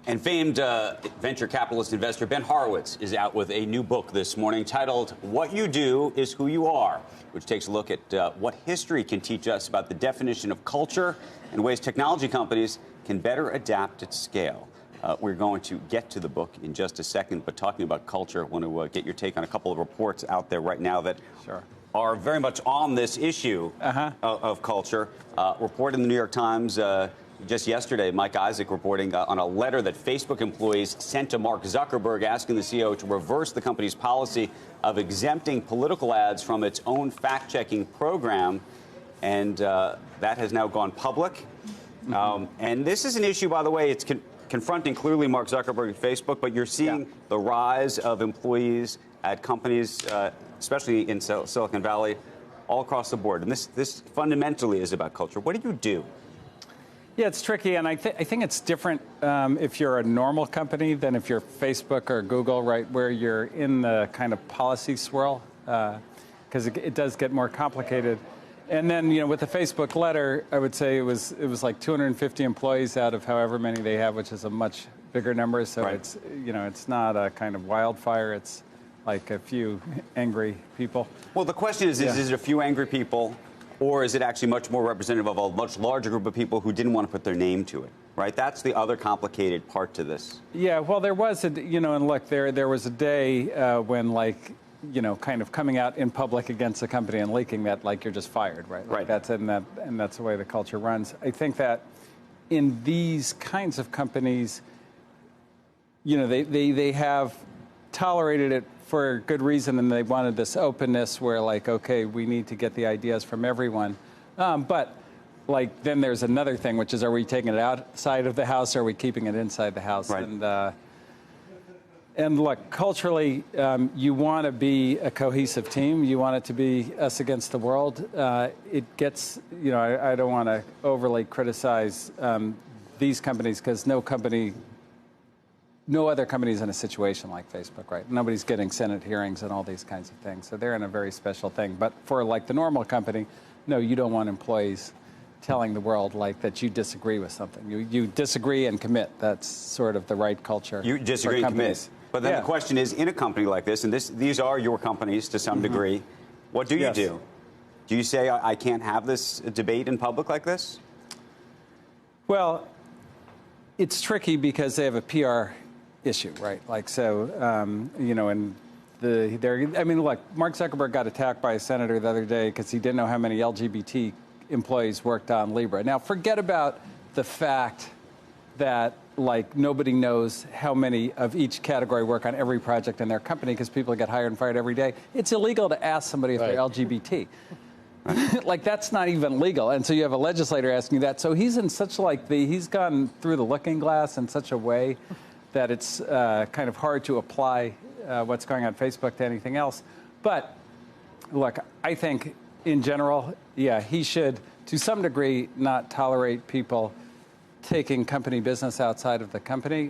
And famed venture capitalist investor Ben Horowitz is out with a new book this morning titled What You Do Is Who You Are, which takes a look at what history can teach us about the definition of culture and ways technology companies can better adapt at scale. We're going to get to the book in just a second, but talking about culture, I want to get your take on a couple of reports out there right now that are very much on this issue of culture. Report in the New York Times just yesterday, Mike Isaac reporting on a letter that Facebook employees sent to Mark Zuckerberg asking the CEO to reverse the company's policy of exempting political ads from its own fact-checking program. And that has now gone public. And this is an issue, by the way, it's confronting clearly Mark Zuckerberg and Facebook, but you're seeing the rise of employees at companies, especially in Silicon Valley, all across the board. And this fundamentally is about culture. What do you do? Yeah, it's tricky, and I think it's different if you're a normal company than if you're Facebook or Google, right, where you're in the kind of policy swirl, because it does get more complicated. And then, you know, with the Facebook letter, I would say it was like 250 employees out of however many they have, which is a much bigger number. So it's, you know, it's not a kind of wildfire. It's like a few angry people. Well, the question is it a few angry people? Or is it actually much more representative of a much larger group of people who didn't want to put their name to it, right? That's the other complicated part to this. Yeah, well, there was a, you know, and look, there was a day when, like, you know, kind of coming out in public against a company and leaking that, like, you're just fired, right? Like that's the way the culture runs. I think that in these kinds of companies, you know, they have tolerated it for good reason, and they wanted this openness where, like, okay, we need to get the ideas from everyone. But, like, then there's another thing, which is, are we taking it outside of the house, or are we keeping it inside the house? Right. And look, culturally, you want to be a cohesive team. You want it to be us against the world. It gets, you know, I don't want to overly criticize these companies, because no other company is in a situation like Facebook, right? Nobody's getting Senate hearings and all these kinds of things. So they're in a very special thing. But for, like, the normal company, no, you don't want employees telling the world, like, that you disagree with something. You disagree and commit. That's sort of the right culture. You disagree and commit. But then the question is, in a company like this, and these are your companies to some degree, what do you do? Do you say, I can't have this debate in public like this? Well, it's tricky because they have a PR issue, right? Like, so, you know, and I mean, look, Mark Zuckerberg got attacked by a senator the other day because he didn't know how many LGBT employees worked on Libra. Now, forget about the fact that, like, nobody knows how many of each category work on every project in their company, because people get hired and fired every day. It's illegal to ask somebody if they're LGBT. Like, that's not even legal. And so you have a legislator asking you that. So he's in such, like, he's gone through the looking glass in such a way that it's kind of hard to apply what's going on Facebook to anything else. But, look, I think in general, yeah, he should, to some degree, not tolerate people taking company business outside of the company,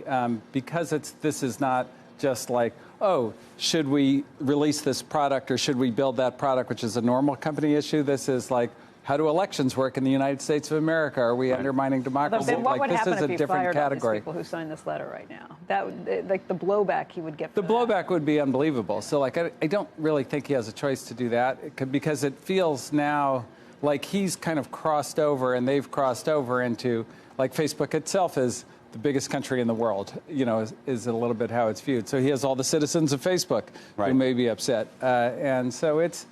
because this is not just like, oh, should we release this product or should we build that product, which is a normal company issue. This is like, how do elections work in the United States of America? Are we undermining democracy? What would happen is if a you different fired category. all these people who signed this letter right now? That would, like, the blowback he would get. The blowback would be unbelievable. So, like, I don't really think he has a choice to do that, because it feels now like he's kind of crossed over, and they've crossed over into, like, Facebook itself is the biggest country in the world, you know, is a little bit how it's viewed. So he has all the citizens of Facebook who may be upset. And so it's,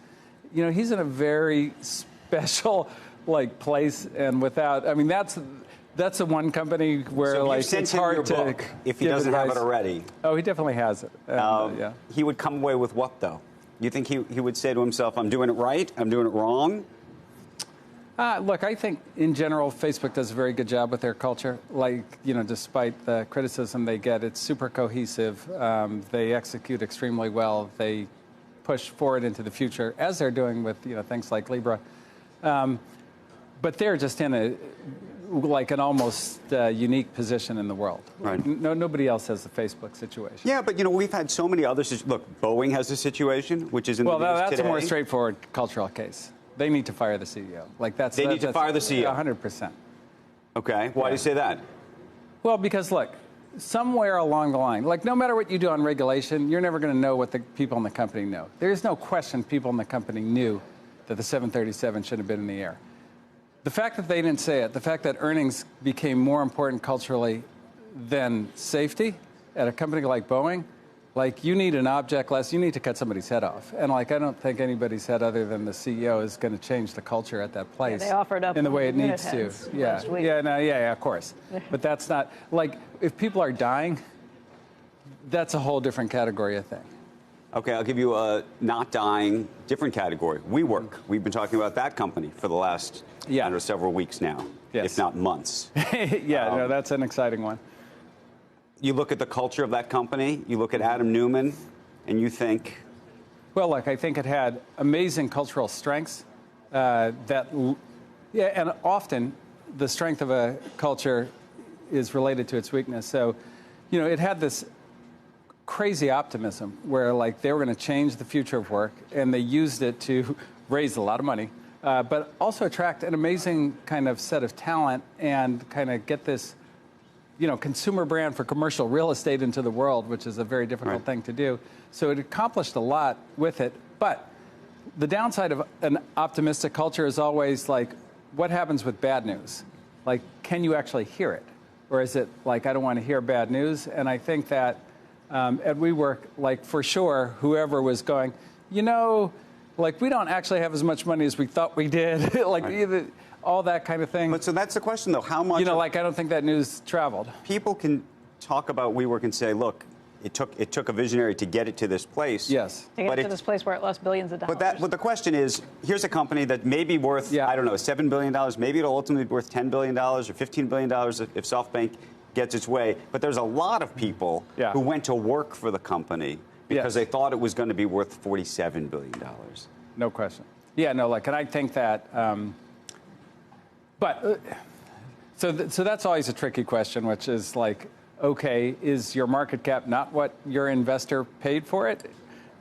you know, he's in a very special, like, place, and without, I mean, that's the one company where, so, like, it's hard to book, if he doesn't have it already. Oh, he definitely has it. Yeah. He would come away with what, though? You think he would say to himself, I'm doing it right, I'm doing it wrong? Look, I think in general, Facebook does a very good job with their culture. Like, you know, despite the criticism they get, it's super cohesive. They execute extremely well. They push forward into the future, as they're doing with, you know, things like Libra. But they're just in an almost unique position in the world. Right. Nobody else has the Facebook situation. Yeah, but, you know, we've had so many others. Look, Boeing has a situation, which is in the news today. Well, that's a more straightforward cultural case. They need to fire the CEO. Like, they need to fire the CEO. 100%. Okay. Why do you say that? Well, because, look, somewhere along the line, like no matter what you do on regulation, you're never going to know what the people in the company know. There's no question people in the company knew that the 737 should have been in the air. The fact that they didn't say it, the fact that earnings became more important culturally than safety at a company like Boeing, like you need an object lesson, you need to cut somebody's head off. And like I don't think anybody's head other than the CEO is going to change the culture at that place. Yeah, they offered up in the way it unit needs to. heads Yeah, last week. yeah, of course. But that's not like if people are dying, that's a whole different category of thing. Okay, I'll give you a not dying, different category. WeWork. We've been talking about that company for the last several weeks now, if not months. No, that's an exciting one. You look at the culture of that company, you look at Adam Newman, and you think? Well, look, I think it had amazing cultural strengths and often the strength of a culture is related to its weakness. So, it had this crazy optimism where, like, they were going to change the future of work, and they used it to raise a lot of money, but also attract an amazing kind of set of talent and kind of get this consumer brand for commercial real estate into the world, which is a very difficult thing to do. So it accomplished a lot with it. But the downside of an optimistic culture is always like, what happens with bad news? Like, can you actually hear it? Or is it like, I don't want to hear bad news? And I think that at WeWork, like for sure, whoever was going, like we don't actually have as much money as we thought we did. All that kind of thing. But so that's the question, though. How much? I don't think that news traveled. People can talk about WeWork and say, look, it took a visionary to get it to this place. Yes. To get it to this place where it lost billions of dollars. But the question is, here's a company that may be worth, I don't know, $7 billion. Maybe it'll ultimately be worth $10 billion or $15 billion if SoftBank gets its way. But there's a lot of people who went to work for the company because they thought it was going to be worth $47 billion. No question. Yeah, no, and I think that... So that's always a tricky question, which is like, okay, is your market cap not what your investor paid for it?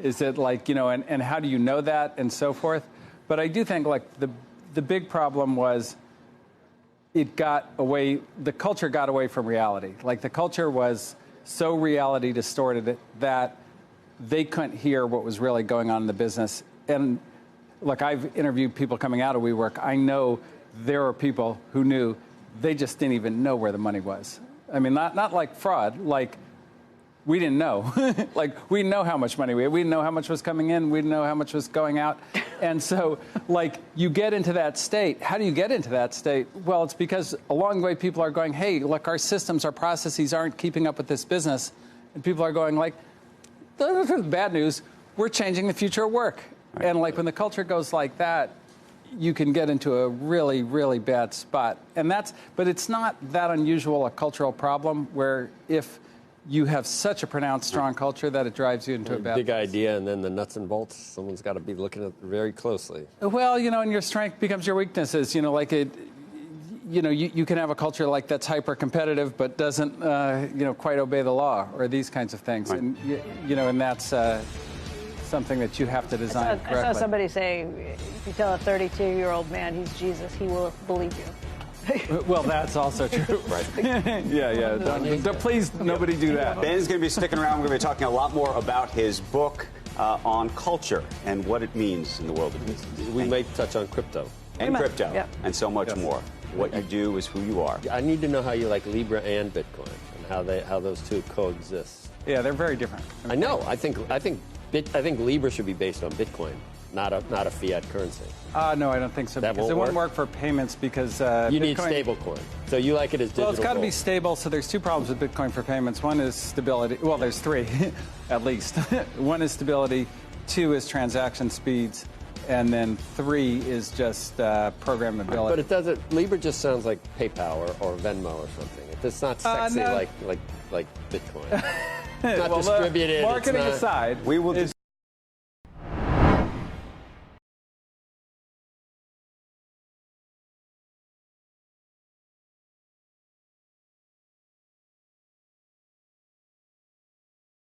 Is it like, and how do you know that and so forth? But I do think like the big problem was the culture got away from reality. Like the culture was so reality distorted that they couldn't hear what was really going on in the business. And look, I've interviewed people coming out of WeWork. I know there are people who knew they just didn't even know where the money was. I mean, not like fraud, like we didn't know. Like we didn't know how much money we had. We didn't know how much was coming in. We didn't know how much was going out. And so like you get into that state. How do you get into that state? Well, it's because along the way people are going, hey, look, our systems, our processes aren't keeping up with this business. And people are going like, the bad news, we're changing the future of work. And like when the culture goes like that, you can get into a really, really bad spot. But it's not that unusual a cultural problem where if you have such a pronounced, strong culture that it drives you into a bad big place. idea, and then the nuts and bolts, someone's got to be looking at very closely. Well, and your strength becomes your weaknesses. You can have a culture like that's hyper-competitive but doesn't, quite obey the law or these kinds of things. Right. And, and that's something that you have to design correctly. I saw somebody say, if you tell a 32-year-old man he's Jesus, he will believe you. Well, that's also true. Right. Yeah. Please, nobody do that. Ben's going to be sticking around. We're going to be talking a lot more about his book on culture and what it means in the world of business. We may touch on crypto. And crypto. Yeah. And so much more. What you do is who you are. I need to know how you like Libra and Bitcoin and how those two coexist. Yeah, they're very different. I know. I think Libra should be based on Bitcoin, not a fiat currency. No, I don't think so. That because won't it wouldn't work for payments because you need Bitcoin, stablecoin. So you like it as digital. Well, it's got to be gold. stable. So there's two problems with Bitcoin for payments. One is stability. Well, there's three, at least. One is stability. Two is transaction speeds. And then three is just programmability. But it doesn't. Libra just sounds like PayPal or Venmo or something. It's not sexy no. like Bitcoin. It's not distributed. Marketing it's not, aside, we will